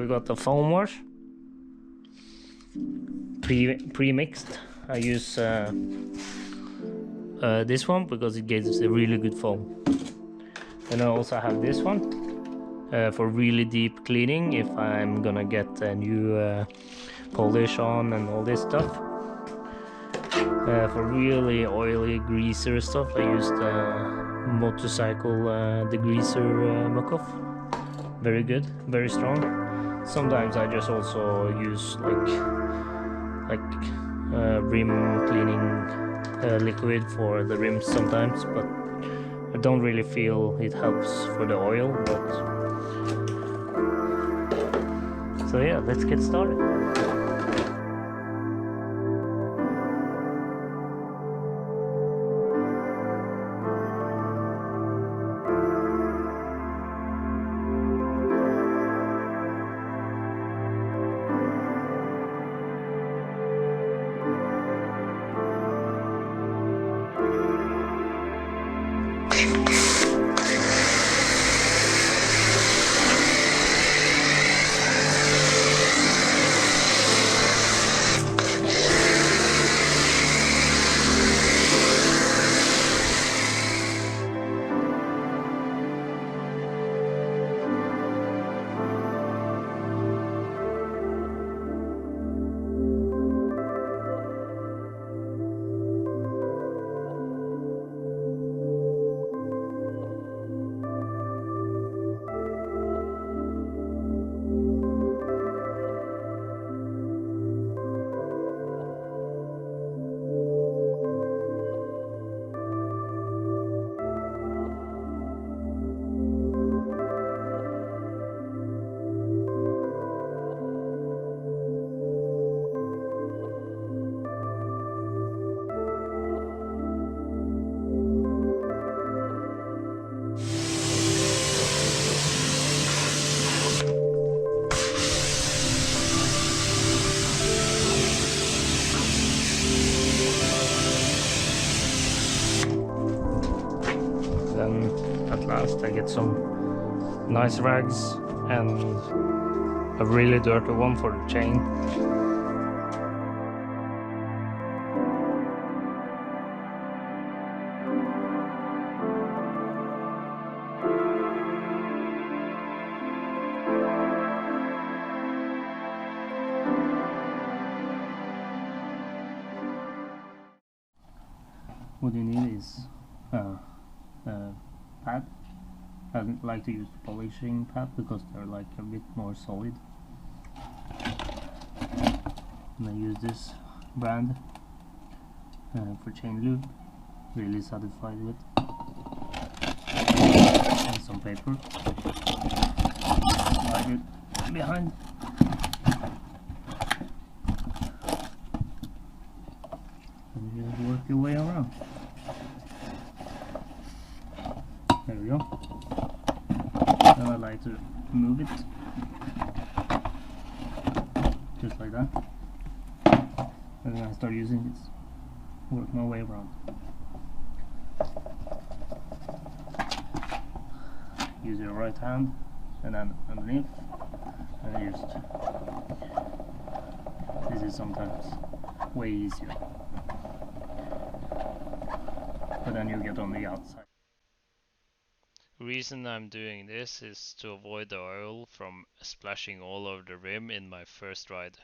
we got the foam wash pre-mixed. I use this one because it gives a really good foam. And I also have this one for really deep cleaning if I'm gonna get a new polish on and all this stuff. For really oily greaser stuff, I use the motorcycle degreaser muck-off. Very good, very strong. Sometimes I just also use like rim cleaning liquid for the rims sometimes, but I don't really feel it helps for the oil. But so yeah, let's get started. Then at last I get some nice rags and a really dirty one for the chain. What you need is pad. I like to use the polishing pad because they're like a bit more solid. And I use this brand for chain lube. Really satisfied with. And some paper. Slide it behind. And you just work your way around. There we go. Then I like to move it just like that, and then I start using this, work my way around. Use your right hand and then underneath, and this is sometimes way easier, but then you get on the outside. Reason I'm doing this is to avoid the oil from splashing all over the rim in my first ride.